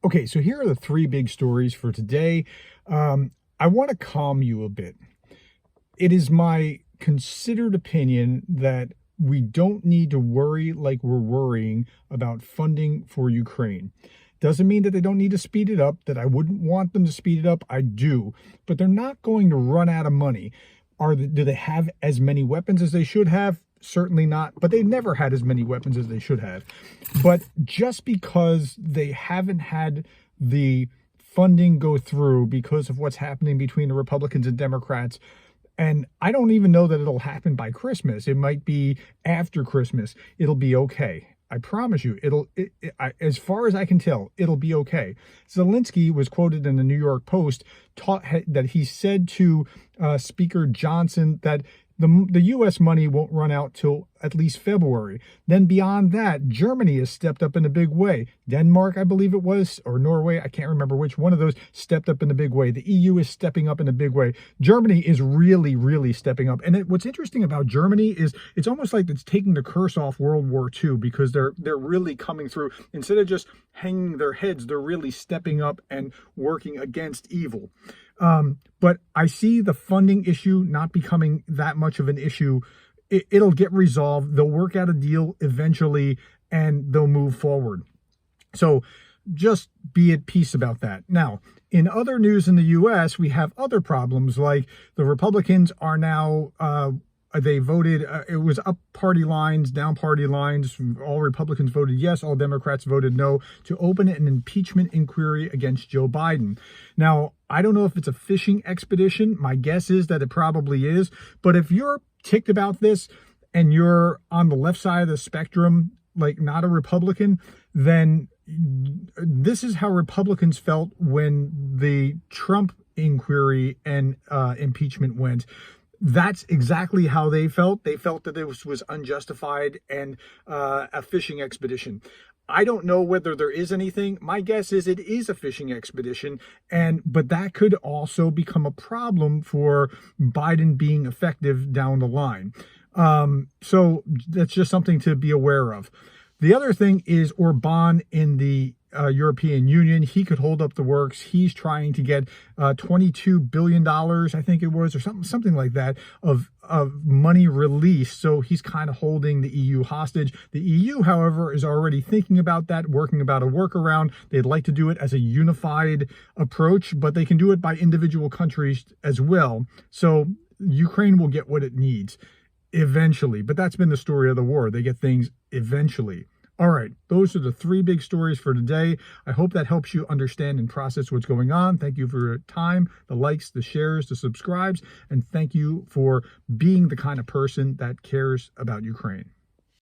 Okay, so here are the three big stories for today. I want to calm you a bit. It is my considered opinion that we don't need to worry like we're worrying about funding for Ukraine. Doesn't mean that they don't need to speed it up, that I wouldn't want them to speed it up. I do, but they're not going to run out of money. Do they have as many weapons as they should have? Certainly not, but they never had as many weapons as they should have. But just because they haven't had the funding go through because of what's happening between the Republicans and Democrats, and I don't even know that it'll happen by Christmas. It might be after Christmas. It'll be okay. I promise you, as far as I can tell, it'll be okay. Zelensky was quoted in the New York Post that he said to Speaker Johnson that the U.S. money won't run out till at least February. Then beyond that, Germany has stepped up in a big way. Denmark, I believe it was, or Norway, I can't remember which one of those, stepped up in a big way. The EU is stepping up in a big way. Germany is really, really stepping up. And what's interesting about Germany is it's almost like it's taking the curse off World War II, because they're really coming through. Instead of just hanging their heads, they're really stepping up and working against evil. But I see the funding issue not becoming that much of an issue. It'll get resolved. They'll work out a deal eventually, and they'll move forward. So just be at peace about that. Now, in other news in the U.S., we have other problems, like the Republicans are now, they voted, it was up party lines, down party lines. All Republicans voted yes, all Democrats voted no, to open an impeachment inquiry against Joe Biden. Now, I don't know if it's a fishing expedition. My guess is that it probably is. But if you're ticked about this and you're on the left side of the spectrum, like not a Republican, then this is how Republicans felt when the Trump inquiry and impeachment went. That's exactly how they felt. They felt that this was unjustified and a fishing expedition. I don't know whether there is anything. My guess is it is a fishing expedition, but that could also become a problem for Biden being effective down the line. So that's just something to be aware of. The other thing is Orban in the European Union. He could hold up the works. He's trying to get $22 billion, I think it was, or something like that, of money released. So he's kind of holding the EU hostage. The EU, however, is already thinking about that, working about a workaround. They'd like to do it as a unified approach, but they can do it by individual countries as well. So Ukraine will get what it needs eventually. But that's been the story of the war. They get things eventually. All right, those are the three big stories for today. I hope that helps you understand and process what's going on. Thank you for your time, the likes, the shares, the subscribes, and thank you for being the kind of person that cares about Ukraine.